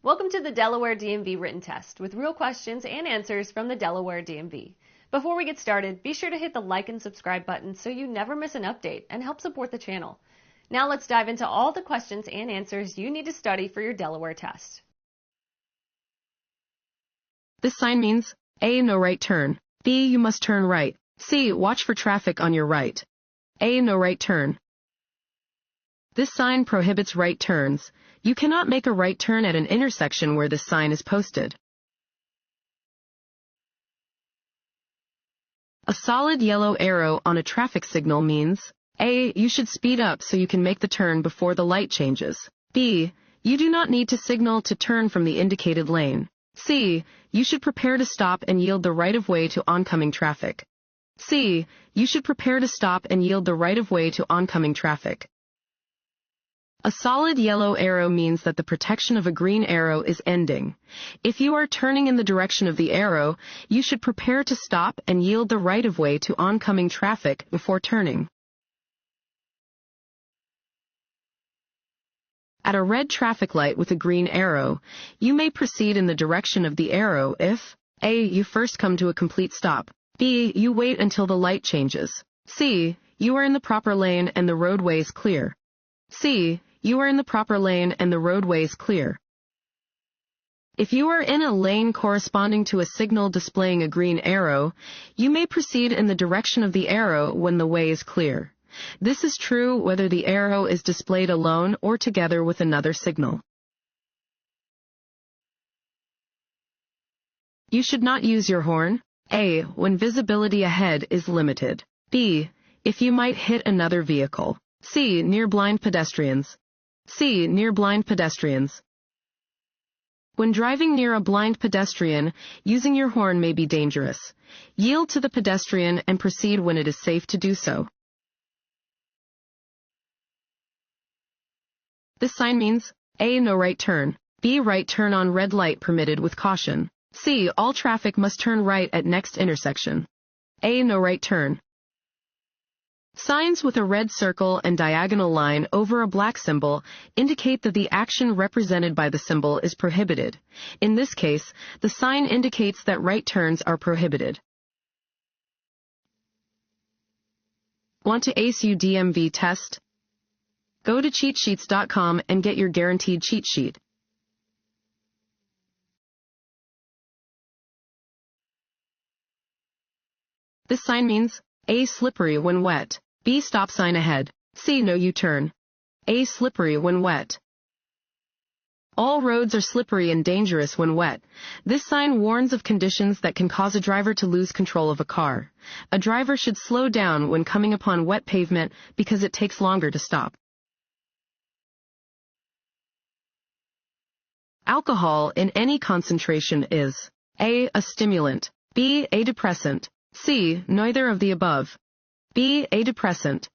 Welcome to the Delaware DMV Written Test with real questions and answers from the Delaware DMV. Before we get started, be sure to hit the like and subscribe button so you never miss an update and help support the channel. Now let's dive into all the questions and answers you need to study for your Delaware test. This sign means A. No right turn. B. You must turn right. C. Watch for traffic on your right. A. No right turn. This sign prohibits right turns. You cannot make a right turn at an intersection where this sign is posted. A solid yellow arrow on a traffic signal means A. You should speed up so you can make the turn before the light changes. B. You do not need to signal to turn from the indicated lane. C. You should prepare to stop and yield the right-of-way to oncoming traffic. C. You should prepare to stop and yield the right-of-way to oncoming traffic. A solid yellow arrow means that the protection of a green arrow is ending. If you are turning in the direction of the arrow, you should prepare to stop and yield the right-of-way to oncoming traffic before turning. At a red traffic light with a green arrow, you may proceed in the direction of the arrow if A. You first come to a complete stop. B. You wait until the light changes. C. You are in the proper lane and the roadway is clear. C. You are in the proper lane and the roadway is clear. If you are in a lane corresponding to a signal displaying a green arrow, you may proceed in the direction of the arrow when the way is clear. This is true whether the arrow is displayed alone or together with another signal. You should not use your horn. A. When visibility ahead is limited. B. If you might hit another vehicle. C. Near blind pedestrians. C. Near blind pedestrians. When driving near a blind pedestrian, using your horn may be dangerous. Yield to the pedestrian and proceed when it is safe to do so. This sign means A. No right turn. B. Right turn on red light permitted with caution. C. All traffic must turn right at next intersection. A. No right turn. Signs with a red circle and diagonal line over a black symbol indicate that the action represented by the symbol is prohibited. In this case, the sign indicates that right turns are prohibited. Want to ace your DMV test? Go to cheatsheets.com and get your guaranteed cheat sheet. This sign means A. Slippery when wet. B. Stop sign ahead. C. No U-turn. A. Slippery when wet. All roads are slippery and dangerous when wet. This sign warns of conditions that can cause a driver to lose control of a car. A driver should slow down when coming upon wet pavement because it takes longer to stop. Alcohol in any concentration is A. A stimulant. B. A depressant. C. Neither of the above. B. A depressant.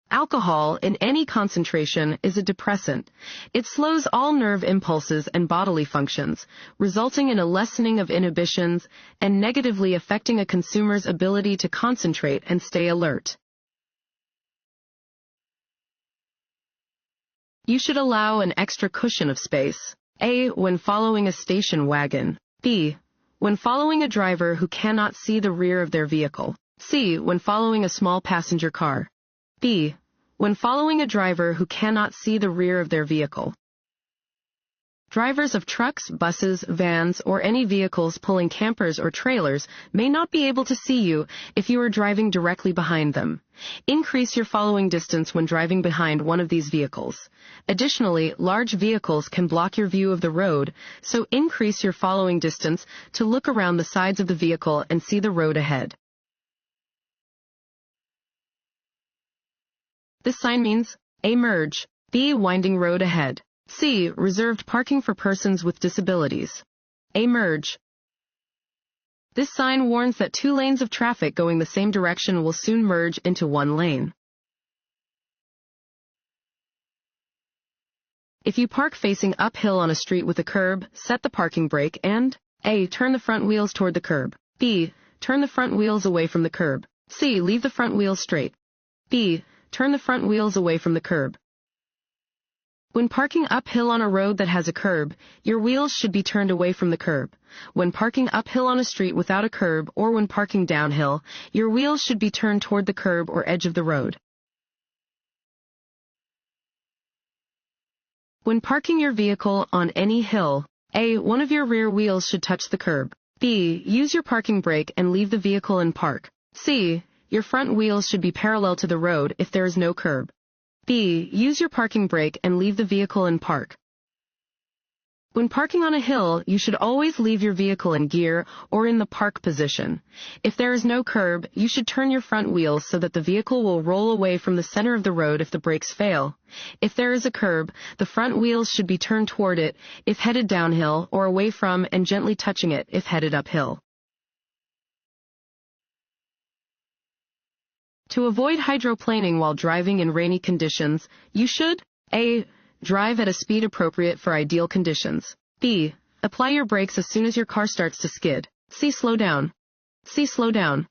Alcohol in any concentration is a depressant. It slows all nerve impulses and bodily functions, resulting in a lessening of inhibitions and negatively affecting a consumer's ability to concentrate and stay alert. You should allow an extra cushion of space. A. When following a station wagon. B. When following a driver who cannot see the rear of their vehicle. C. When following a small passenger car. B. When following a driver who cannot see the rear of their vehicle. Drivers of trucks, buses, vans, or any vehicles pulling campers or trailers may not be able to see you if you are driving directly behind them. Increase your following distance when driving behind one of these vehicles. Additionally, large vehicles can block your view of the road, so increase your following distance to look around the sides of the vehicle and see the road ahead. This sign means A. Merge. B. Winding road ahead. C. Reserved parking for persons with disabilities. A. Merge. This sign warns that two lanes of traffic going the same direction will soon merge into one lane. If you park facing uphill on a street with a curb, set the parking brake and A. Turn the front wheels toward the curb. B. Turn the front wheels away from the curb. C. Leave the front wheels straight. B. Turn the front wheels away from the curb. When parking uphill on a road that has a curb, your wheels should be turned away from the curb. When parking uphill on a street without a curb or when parking downhill, your wheels should be turned toward the curb or edge of the road. When parking your vehicle on any hill, A. One of your rear wheels should touch the curb. B. Use your parking brake and leave the vehicle in park. C. Your front wheels should be parallel to the road if there is no curb. B. Use your parking brake and leave the vehicle in park. When parking on a hill, you should always leave your vehicle in gear or in the park position. If there is no curb, you should turn your front wheels so that the vehicle will roll away from the center of the road if the brakes fail. If there is a curb, the front wheels should be turned toward it if headed downhill or away from and gently touching it if headed uphill. To avoid hydroplaning while driving in rainy conditions, you should A. Drive at a speed appropriate for ideal conditions. B. Apply your brakes as soon as your car starts to skid. C. Slow down. C. Slow down.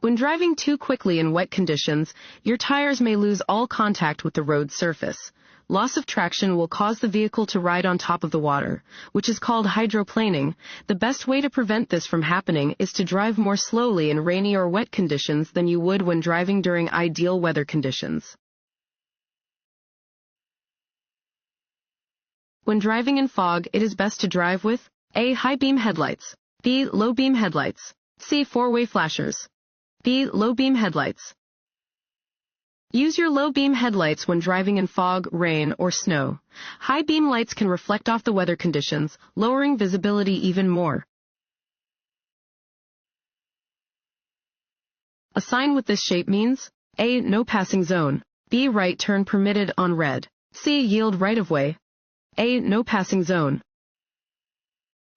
When driving too quickly in wet conditions, your tires may lose all contact with the road surface. Loss of traction will cause the vehicle to ride on top of the water, which is called hydroplaning. The best way to prevent this from happening is to drive more slowly in rainy or wet conditions than you would when driving during ideal weather conditions. When driving in fog, it is best to drive with A. High beam headlights. B. Low beam headlights. C. Four-way flashers. B. Low beam headlights. Use your low beam headlights when driving in fog, rain, or snow. High beam lights can reflect off the weather conditions, lowering visibility even more. A sign with this shape means A. No passing zone. B. Right turn permitted on red. C. Yield right of way. A. No passing zone.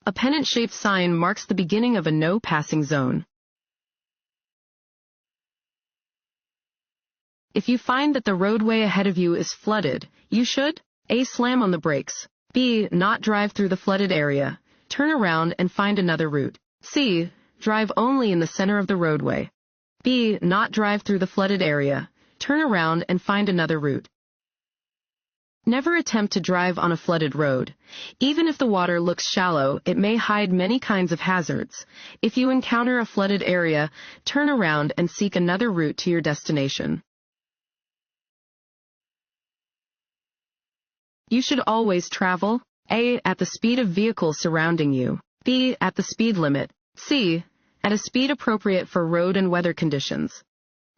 A pennant-shaped sign marks the beginning of a no passing zone. If you find that the roadway ahead of you is flooded, you should A. Slam on the brakes. B. Not drive through the flooded area. Turn around and find another route. C. Drive only in the center of the roadway. B. Not drive through the flooded area. Turn around and find another route. Never attempt to drive on a flooded road. Even if the water looks shallow, it may hide many kinds of hazards. If you encounter a flooded area, turn around and seek another route to your destination. You should always travel A. At the speed of vehicles surrounding you. B. At the speed limit. C. At a speed appropriate for road and weather conditions.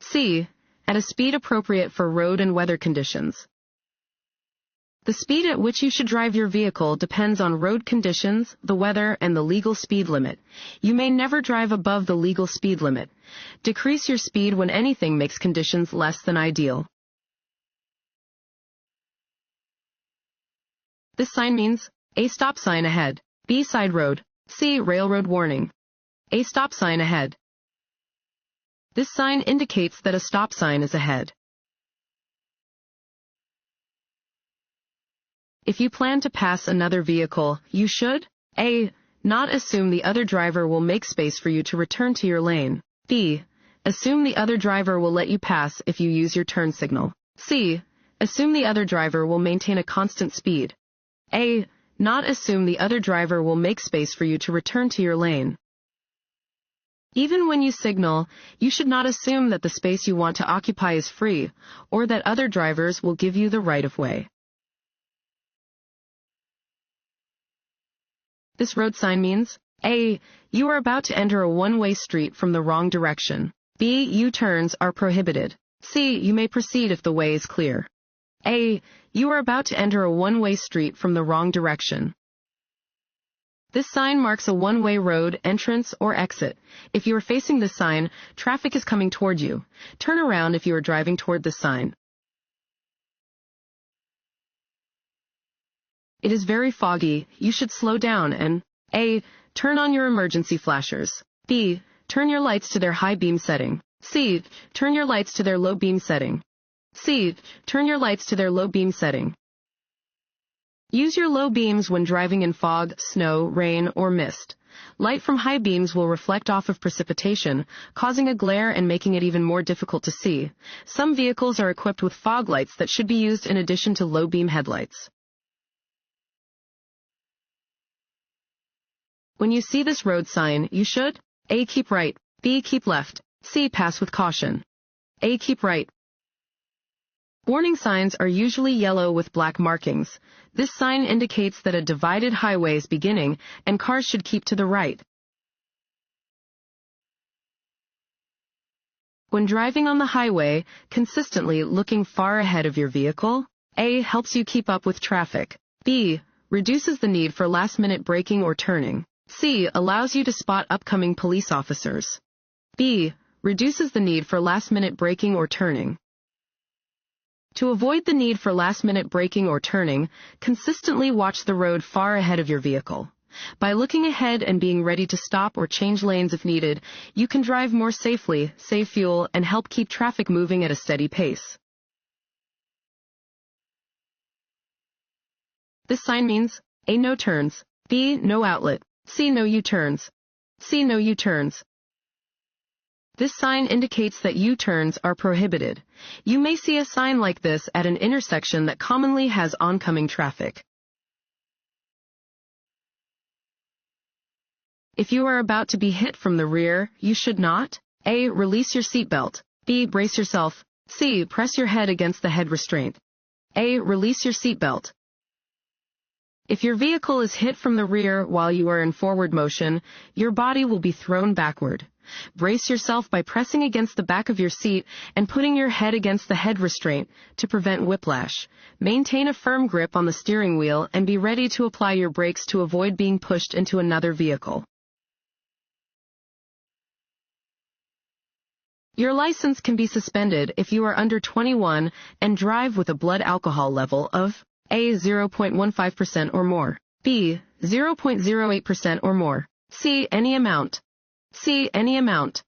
C. At a speed appropriate for road and weather conditions. The speed at which you should drive your vehicle depends on road conditions, the weather, and the legal speed limit. You may never drive above the legal speed limit. Decrease your speed when anything makes conditions less than ideal. This sign means A. Stop sign ahead. B. Side road. C. Railroad warning. A. Stop sign ahead. This sign indicates that a stop sign is ahead. If you plan to pass another vehicle, you should A. Not assume the other driver will make space for you to return to your lane. B. Assume the other driver will let you pass if you use your turn signal. C. Assume the other driver will maintain a constant speed. A. Not assume the other driver will make space for you to return to your lane. Even when you signal, you should not assume that the space you want to occupy is free, or that other drivers will give you the right of way. This road sign means A. You are about to enter a one-way street from the wrong direction. B. U-turns are prohibited. C. You may proceed if the way is clear. A. You are about to enter a one-way street from the wrong direction. This sign marks a one-way road, entrance, or exit. If you are facing this sign, traffic is coming toward you. Turn around if you are driving toward this sign. It is very foggy. You should slow down and A. Turn on your emergency flashers. B. Turn your lights to their high beam setting. C. Turn your lights to their low beam setting. C. Turn your lights to their low beam setting. Use your low beams when driving in fog, snow, rain, or mist. Light from high beams will reflect off of precipitation, causing a glare and making it even more difficult to see. Some vehicles are equipped with fog lights that should be used in addition to low beam headlights. When you see this road sign, you should A. Keep right, B. Keep left, C. Pass with caution. A. Keep right. Warning signs are usually yellow with black markings. This sign indicates that a divided highway is beginning and cars should keep to the right. When driving on the highway, consistently looking far ahead of your vehicle, A. helps you keep up with traffic. B. reduces the need for last-minute braking or turning. C. allows you to spot upcoming police officers. B. reduces the need for last-minute braking or turning. To avoid the need for last-minute braking or turning, consistently watch the road far ahead of your vehicle. By looking ahead and being ready to stop or change lanes if needed, you can drive more safely, save fuel, and help keep traffic moving at a steady pace. This sign means A. No turns, B. No outlet, C. No U-turns, C. No U-turns. This sign indicates that U-turns are prohibited. You may see a sign like this at an intersection that commonly has oncoming traffic. If you are about to be hit from the rear, you should not A. release your seatbelt, B. brace yourself, C. press your head against the head restraint. A. release your seatbelt. If your vehicle is hit from the rear while you are in forward motion, your body will be thrown backward. Brace yourself by pressing against the back of your seat and putting your head against the head restraint to prevent whiplash. Maintain a firm grip on the steering wheel and be ready to apply your brakes to avoid being pushed into another vehicle. Your license can be suspended if you are under 21 and drive with a blood alcohol level of A. 0.15% or more, B. 0.08% or more, C. any amount, C. any amount.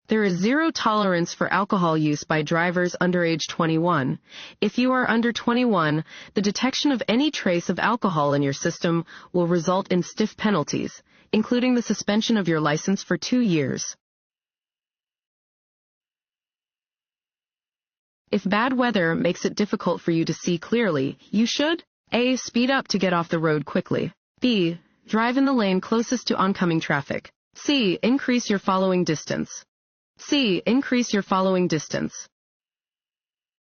There is zero tolerance for alcohol use by drivers under age 21. If you are under 21, the detection of any trace of alcohol in your system will result in stiff penalties, including the suspension of your license for 2 years. If bad weather makes it difficult for you to see clearly, you should A. speed up to get off the road quickly, B. drive in the lane closest to oncoming traffic, C. increase your following distance, C. increase your following distance.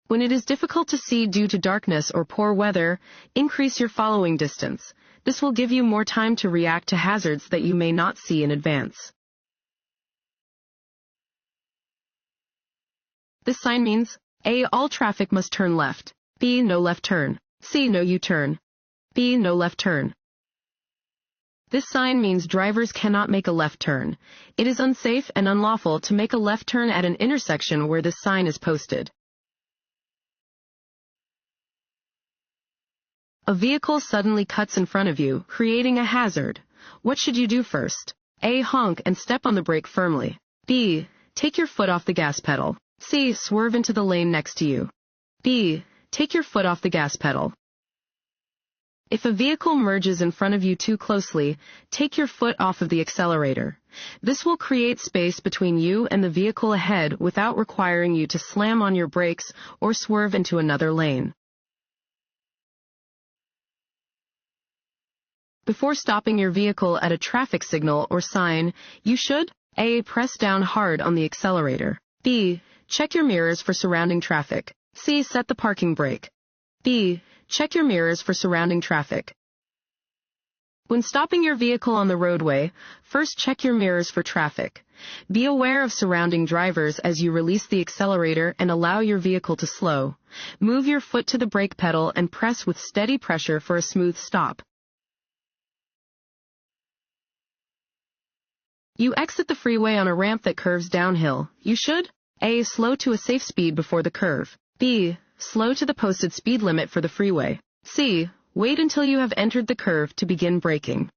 When it is difficult to see due to darkness or poor weather, increase your following distance. This will give you more time to react to hazards that you may not see in advance. This sign means A. all traffic must turn left, B. no left turn, C. no U-turn, B. no left turn. This sign means drivers cannot make a left turn. It is unsafe and unlawful to make a left turn at an intersection where this sign is posted. A vehicle suddenly cuts in front of you, creating a hazard. What should you do first? A. honk and step on the brake firmly, B. take your foot off the gas pedal, C. swerve into the lane next to you, B. take your foot off the gas pedal. If a vehicle merges in front of you too closely, take your foot off of the accelerator. This will create space between you and the vehicle ahead without requiring you to slam on your brakes or swerve into another lane. Before stopping your vehicle at a traffic signal or sign, you should A. press down hard on the accelerator, B. check your mirrors for surrounding traffic, C. set the parking brake, B. check your mirrors for surrounding traffic. When stopping your vehicle on the roadway, first check your mirrors for traffic. Be aware of surrounding drivers as you release the accelerator and allow your vehicle to slow. Move your foot to the brake pedal and press with steady pressure for a smooth stop. You exit the freeway on a ramp that curves downhill. You should A. slow to a safe speed before the curve, B. slow to the posted speed limit for the freeway, C. wait until you have entered the curve to begin braking.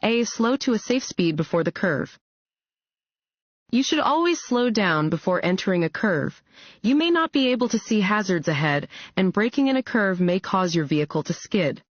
A. slow to a safe speed before the curve. You should always slow down before entering a curve. You may not be able to see hazards ahead, and braking in a curve may cause your vehicle to skid.